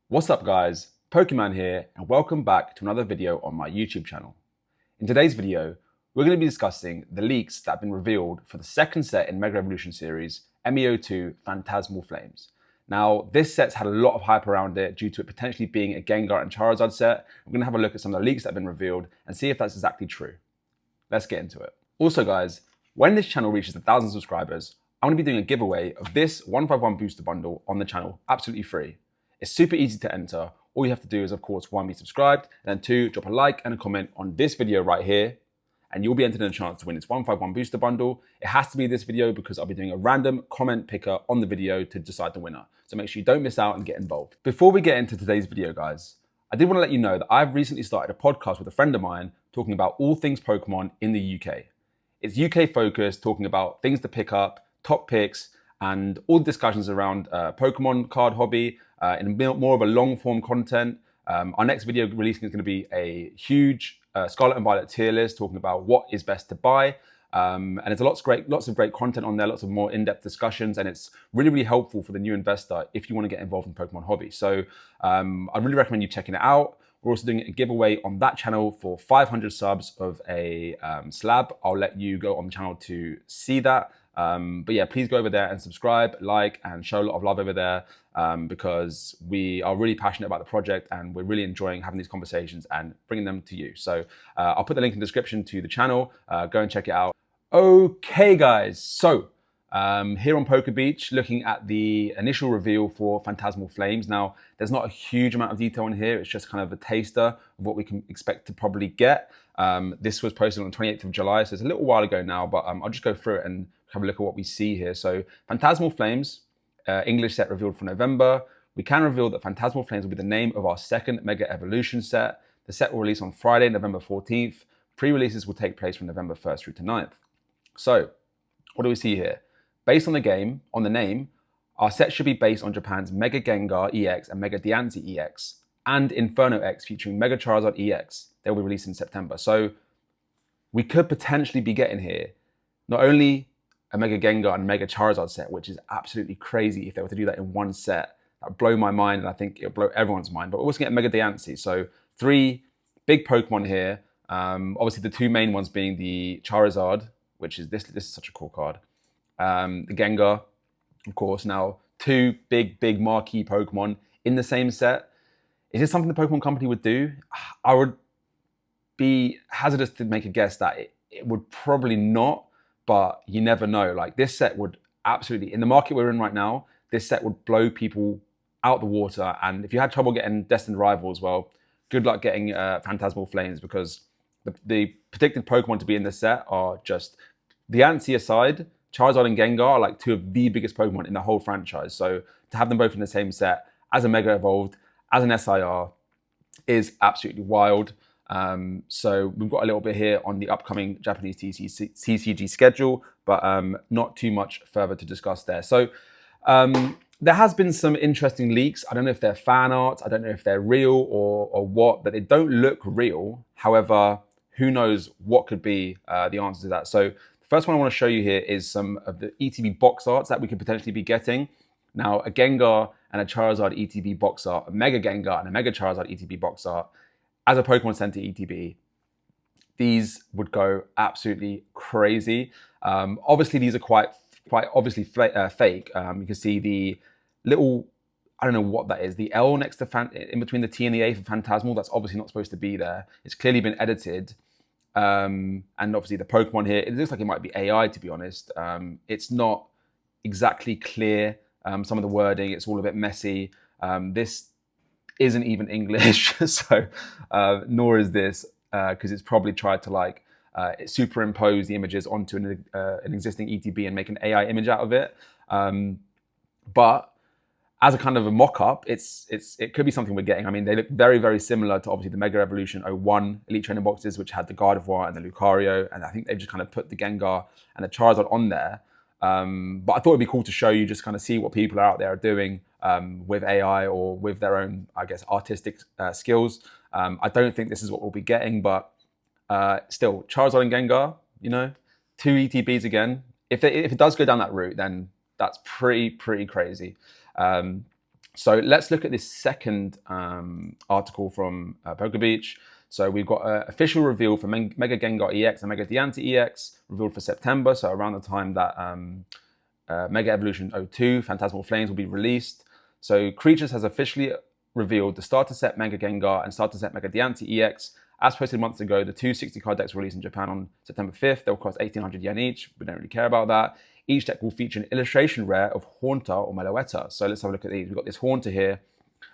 What's up guys, Pokemon here and welcome back to another video on my YouTube channel. In today's video, we're going to be discussing the leaks that have been revealed for the second set in Mega Evolution series, MEO2 Phantasmal Flames. Now, this set's had a lot of hype around it due to it potentially being a Gengar and Charizard set. We're going to have a look at some of the leaks that have been revealed and see if that's exactly true. Let's get into it. Also guys, when this channel reaches 1,000 subscribers, I'm going to be doing a giveaway of this 151 booster bundle on the channel, absolutely free. It's super easy to enter. All you have to do is, of course, 1, be subscribed, and then 2, drop a like and a comment on this video right here, and you'll be entered in a chance to win this 151 booster bundle. It has to be this video because I'll be doing a random comment picker on the video to decide the winner. So make sure you don't miss out and get involved. Before we get into today's video, guys, I did want to let you know that I've recently started a podcast with a friend of mine talking about all things Pokemon in the UK. It's UK focused, talking about things to pick up, top picks, and all the discussions around Pokemon card hobby in more of a long form content. Our next video releasing is going to be a huge Scarlet and Violet tier list talking about what is best to buy. And there's lots of great content on there, lots of more in-depth discussions, and it's really, really helpful for the new investor if you want to get involved in Pokemon hobby. So I really recommend you checking it out. We're also doing a giveaway on that channel for 500 subs of a slab. I'll let you go on the channel to see that. But yeah, please go over there and subscribe, like, and show a lot of love over there because we are really passionate about the project and we're really enjoying having these conversations and bringing them to you. So I'll put the link in the description to the channel. Go and check it out. Okay, guys. So here on Poker Beach, looking at the initial reveal for Phantasmal Flames. Now, there's not a huge amount of detail in here. It's just kind of a taster of what we can expect to probably get. This was posted on the 28th of July, so it's a little while ago now, but I'll just go through it and have a look at what we see here. So Phantasmal Flames, English set revealed for November. We can reveal that Phantasmal Flames will be the name of our second Mega Evolution set. The set will release on Friday, November 14th. Pre-releases will take place from November 1st through to 9th. So what do we see here? Based on the game, on the name, our set should be based on Japan's Mega Gengar EX and Mega Diancie EX and Inferno X featuring Mega Charizard EX. They'll be released in September. So we could potentially be getting here not only a Mega Gengar and Mega Charizard set, which is absolutely crazy if they were to do that in one set. That would blow my mind, and I think it'll blow everyone's mind. But we're also getting Mega Diancie. So 3 big Pokemon here. Obviously, the 2 main ones being the Charizard, which is this is such a cool card. The Gengar, of course. Now, 2 big marquee Pokemon in the same set. Is this something the Pokemon Company would do? I would be hazardous to make a guess that it would probably not. But you never know. Like, this set would absolutely, in the market we're in right now, this set would blow people out the water. And if you had trouble getting Destined Rivals, well, good luck getting Phantasmal Flames, because the predicted Pokemon to be in this set are just, Diancie aside, Charizard and Gengar are like 2 of the biggest Pokemon in the whole franchise. So to have them both in the same set as a Mega Evolved, as an SIR, is absolutely wild. So we've got a little bit here on the upcoming Japanese TCG schedule, but not too much further to discuss there. So there has been some interesting leaks. I don't know if they're fan art, I don't know if they're real or what, but they don't look real. However, who knows what could be the answer to that. So the first one I want to show you here is some of the ETB box arts that we could potentially be getting. Now, a Gengar and a Charizard ETB box art, a Mega Gengar and a Mega Charizard ETB box art, as a Pokemon Center ETB, these would go absolutely crazy. Obviously, these are quite obviously fake. You can see the little, I don't know what that is, the L next to in between the T and the A for Phantasmal. That's obviously not supposed to be there. It's clearly been edited. And obviously the Pokemon here, it looks like it might be AI, to be honest. It's not exactly clear. Some of the wording, it's all a bit messy. This isn't even English, so nor is this, because it's probably tried to like superimpose the images onto an existing ETB and make an AI image out of it. But as a kind of a mock-up, it could be something we're getting. I mean, they look very, very similar to obviously the Mega Evolution 01 Elite Trainer boxes, which had the Gardevoir and the Lucario, and I think they've just kind of put the Gengar and the Charizard on there. But I thought it'd be cool to show you, just kind of see what people out there are doing with AI or with their own, I guess, artistic skills. I don't think this is what we'll be getting, but still, Charizard and Gengar, you know, 2 ETBs again. If it does go down that route, then that's pretty crazy. So let's look at this second article from PokeBeach. So we've got an official reveal for Mega Gengar EX and Mega Diancie EX, revealed for September, so around the time that Mega Evolution 02, Phantasmal Flames, will be released. So Creatures has officially revealed the starter set Mega Gengar and starter set Mega Diancie EX. As posted months ago, the two 60-card decks were released in Japan on September 5th. They'll cost 1,800 yen each. We don't really care about that. Each deck will feature an illustration rare of Haunter or Meloetta. So let's have a look at these. We've got this Haunter here,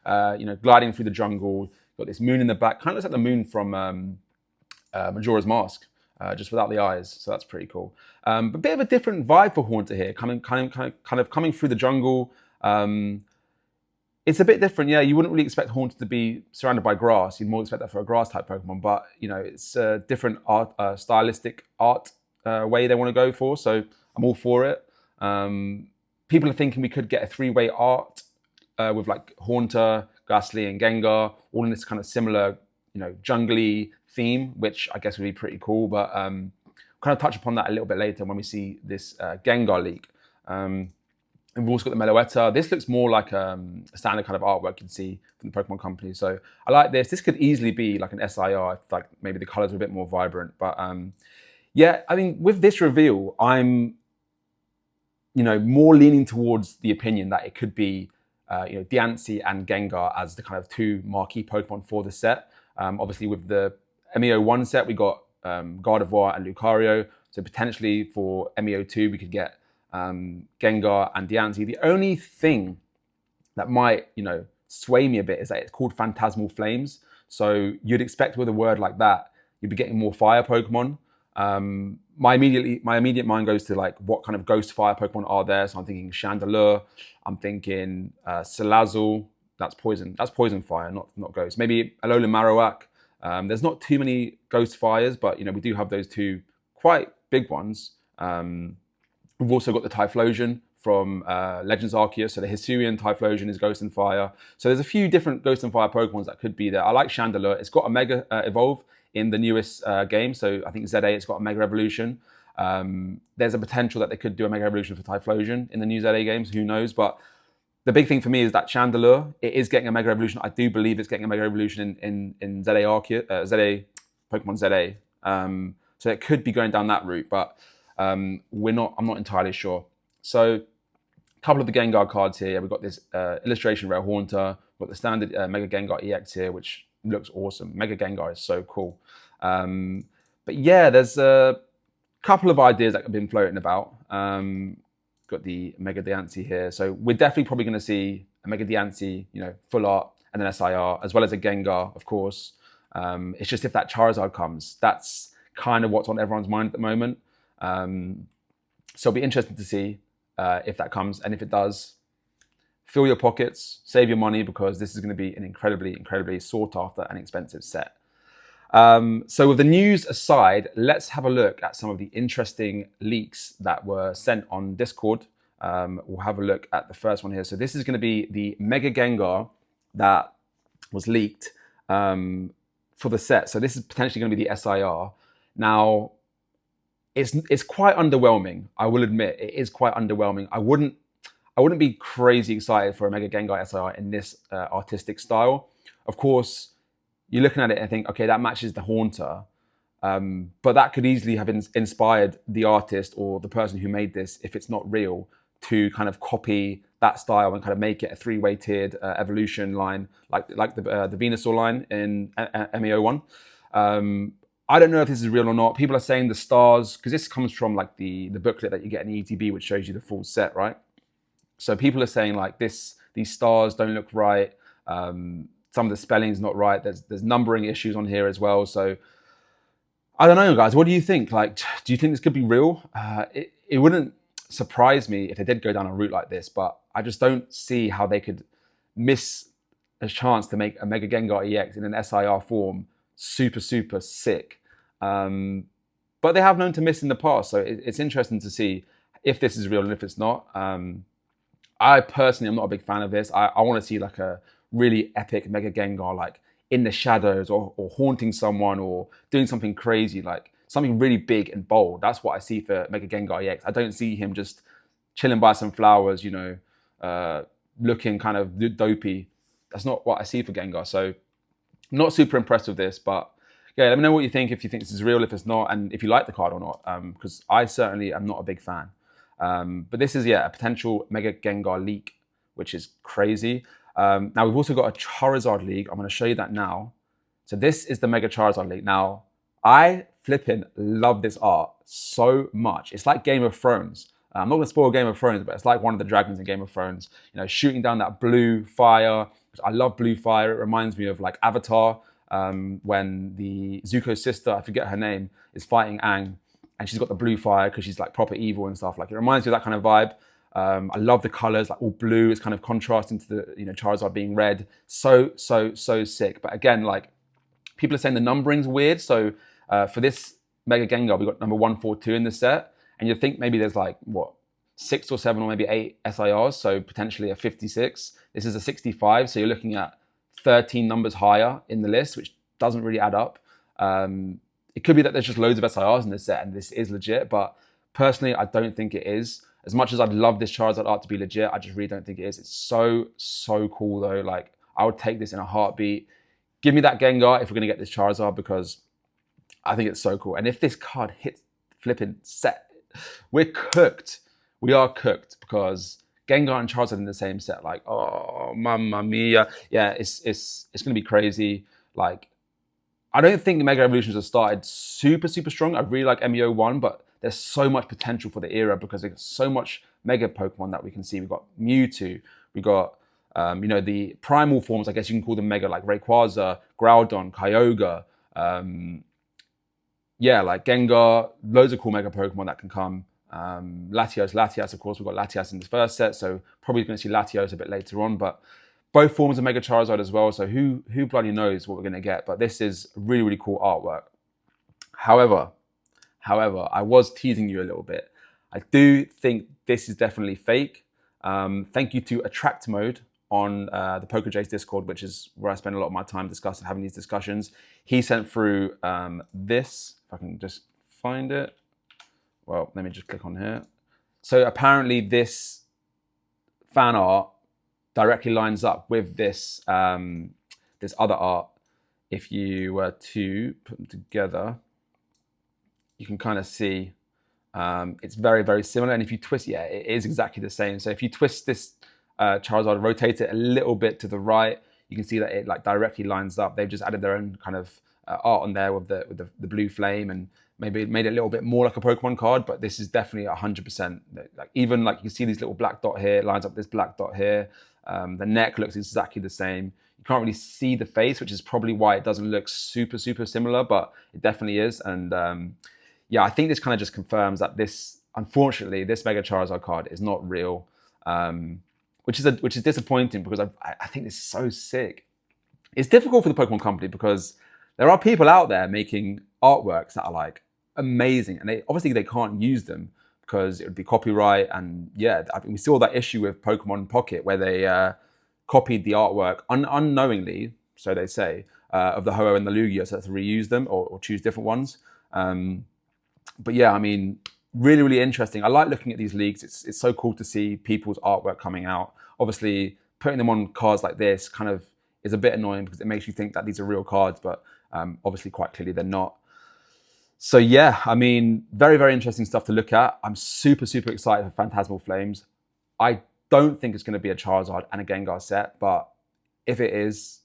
gliding through the jungle. We've got this moon in the back. Kind of looks like the moon from Majora's Mask, just without the eyes. So that's pretty cool. But a bit of a different vibe for Haunter here, kind of coming through the jungle. It's a bit different, yeah. You wouldn't really expect Haunter to be surrounded by grass. You'd more expect that for a grass-type Pokemon, but it's a different stylistic art way they want to go for. So I'm all for it. People are thinking we could get a three-way art with like Haunter, Ghastly, and Gengar, all in this kind of similar, jungly theme, which I guess would be pretty cool. But kind of touch upon that a little bit later when we see this Gengar leak. And we've also got the Meloetta. This looks more like a standard kind of artwork you'd see from the Pokemon Company. So I like this. This could easily be like an SIR, if like maybe the colors are a bit more vibrant. But yeah, I mean, with this reveal, I'm more leaning towards the opinion that it could be Diancie and Gengar as the kind of two marquee Pokemon for the set. Obviously, with the MEO1 set, we got Gardevoir and Lucario. So potentially for MEO2, we could get Gengar and Diancie. The only thing that might, sway me a bit is that it's called Phantasmal Flames. So you'd expect with a word like that, you'd be getting more fire Pokemon. My immediate mind goes to like what kind of ghost fire Pokemon are there. So I'm thinking Chandelure. I'm thinking Salazzle. That's poison. That's poison fire, not ghost. Maybe Alolan Marowak. There's not too many ghost fires, but we do have those two quite big ones. We've also got the Typhlosion from Legends Arceus. So the Hisuian Typhlosion is Ghost and Fire. So there's a few different Ghost and Fire Pokemons that could be there. I like Chandelure. It's got a Mega Evolve in the newest game. So I think ZA, it's got a Mega Evolution. There's a potential that they could do a Mega Evolution for Typhlosion in the new ZA games. Who knows? But the big thing for me is that Chandelure, it is getting a Mega Evolution. I do believe it's getting a Mega Evolution in ZA Arceus, ZA, Pokemon ZA. So it could be going down that route, but I'm not entirely sure. So a couple of the Gengar cards here. We've got this illustration rare Haunter. We've got the standard Mega Gengar EX here, which looks awesome. Mega Gengar is so cool. But yeah, there's a couple of ideas that have been floating about. Got the Mega Diancie here. So we're definitely probably going to see a Mega Diancie, full art, and then SIR, as well as a Gengar, of course. It's just if that Charizard comes, that's kind of what's on everyone's mind at the moment. So it'll be interesting to see if that comes, and if it does, fill your pockets, save your money, because this is going to be an incredibly sought after and expensive set. So with the news aside, let's have a look at some of the interesting leaks that were sent on Discord. We'll have a look at the first one here. So this is going to be the Mega Gengar that was leaked for the set. So this is potentially going to be the SIR. Now, it's quite underwhelming. I will admit it is quite underwhelming. I wouldn't be crazy excited for a Mega Gengar SIR in this artistic style. Of course, you're looking at it and think, okay, that matches the Haunter, but that could easily have inspired the artist or the person who made this, if it's not real, to kind of copy that style and kind of make it a three-way tiered evolution line, like the Venusaur line in MEO1. I don't know if this is real or not. People are saying the stars, because this comes from like the booklet that you get in ETB, which shows you the full set, right? So people are saying like these stars don't look right. Some of the spelling's not right. There's numbering issues on here as well. So I don't know, guys. What do you think? Like, do you think this could be real? It wouldn't surprise me if they did go down a route like this, but I just don't see how they could miss a chance to make a Mega Gengar EX in an SIR form super sick. But they have known to miss in the past, so it's interesting to see if this is real and if it's not. I personally am not a big fan of this. I want to see like a really epic Mega Gengar, like in the shadows or haunting someone or doing something crazy, like something really big and bold. That's what I see for Mega Gengar EX. I don't see him just chilling by some flowers, looking kind of dopey. That's not what I see for Gengar. So not super impressed with this, but yeah, let me know what you think, if you think this is real, if it's not, and if you like the card or not, because I certainly am not a big fan. But this is, yeah, a potential Mega Gengar leak, which is crazy. Now, we've also got a Charizard leak. I'm going to show you that now. So this is the Mega Charizard leak. Now, I flipping love this art so much. It's like Game of Thrones. I'm not going to spoil Game of Thrones, but it's like one of the dragons in Game of Thrones, you know, shooting down that blue fire. I love blue fire. It reminds me of like Avatar, when the Zuko's sister, I forget her name, is fighting Aang, and she's got the blue fire because she's like proper evil and stuff. Like, it reminds me of that kind of vibe. I love the colors, like all blue. It's kind of contrasting to the, you know, Charizard being red. So sick. But again, like, people are saying the numbering's weird. So for this Mega Gengar, we got number 142 in the set. And you'd think maybe there's like, what, 6 or 7 or maybe 8 SIRs, so potentially a 56. This is a 65, so you're looking at 13 numbers higher in the list, which doesn't really add up. It could be that there's just loads of SIRs in this set and this is legit, but personally, I don't think it is. As much as I'd love this Charizard art to be legit, I just really don't think it is. It's so cool though. Like, I would take this in a heartbeat. Give me that Gengar if we're gonna get this Charizard, because I think it's so cool. And if this card hits flipping set, we're cooked. We are cooked, because Gengar and Charizard in the same set, like, oh, mamma mia. Yeah, it's gonna be crazy. Like, I don't think the Mega Evolutions have started super strong. I really like MEO1, but there's so much potential for the era because there's so much Mega Pokemon that we can see. We've got Mewtwo, we got you know, the primal forms, I guess you can call them Mega, like Rayquaza, Groudon, Kyogre, yeah, like Gengar, loads of cool Mega Pokemon that can come. Latios, of course, we've got Latias in the first set, so probably going to see Latios a bit later on, but both forms of Mega Charizard as well, so who bloody knows what we're going to get, but this is really cool artwork. However, I was teasing you a little bit. I do think this is definitely fake. Thank you to Attract Mode on the PokerJ's Discord, which is where I spend a lot of my time having these discussions. He sent through this, if I can just find it. Well, let me just click on here. So apparently this fan art directly lines up with this this other art. If you were to put them together, you can kind of see it's very similar. And if you twist, yeah, it is exactly the same. So if you twist this Charizard, rotate it a little bit to the right, you can see that it like directly lines up. They've just added their own kind of art on there with the blue flame, and maybe made it a little bit more like a Pokemon card, but this is definitely 100%. Like, even like you can see this little black dot here, lines up this black dot here. The neck looks exactly the same. You can't really see the face, which is probably why it doesn't look super similar, but it definitely is. And yeah, I think this kind of just confirms that this, unfortunately, this Mega Charizard card is not real, which is disappointing, because I think this is so sick. It's difficult for the Pokemon Company because there are people out there making artworks that are like amazing, and they can't use them because it would be copyright. And yeah, I mean, we saw that issue with Pokemon Pocket where they copied the artwork unknowingly, so they say, of the Ho-Oh and the Lugia, so to reuse them or choose different ones. But yeah, I mean, really interesting. I like looking at these leaks. It's so cool to see people's artwork coming out. Obviously, putting them on cards like this kind of is a bit annoying because it makes you think that these are real cards, but obviously quite clearly they're not. So yeah, I mean, very interesting stuff to look at. I'm super excited for Phantasmal Flames. I don't think it's going to be a Charizard and a Gengar set, but if it is,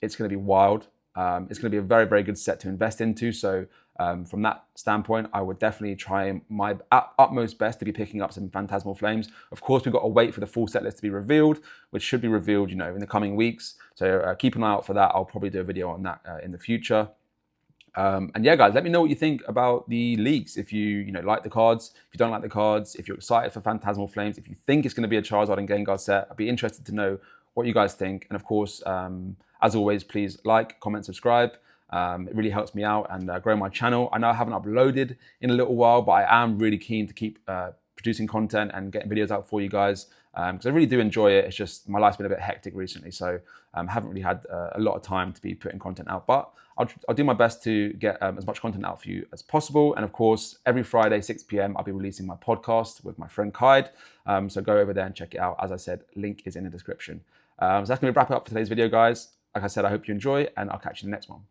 it's going to be wild. It's going to be a very good set to invest into. So from that standpoint, I would definitely try my utmost best to be picking up some Phantasmal Flames. Of course, we've got to wait for the full set list to be revealed, which should be revealed, you know, in the coming weeks. So keep an eye out for that. I'll probably do a video on that in the future. And yeah, guys, let me know what you think about the leaks. If you like the cards, if you don't like the cards, if you're excited for Phantasmal Flames, if you think it's going to be a Charizard and Gengar set, I'd be interested to know what you guys think. And of course, as always, please like, comment, subscribe. It really helps me out and grow my channel. I know I haven't uploaded in a little while, but I am really keen to keep producing content and getting videos out for you guys, because I really do enjoy it. It's just my life's been a bit hectic recently, so haven't really had a lot of time to be putting content out. But I'll do my best to get as much content out for you as possible. And of course, every Friday, 6 p.m, I'll be releasing my podcast with my friend Kaid. So go over there and check it out. As I said, link is in the description. So that's going to wrap it up for today's video, guys. Like I said, I hope you enjoy, and I'll catch you in the next one.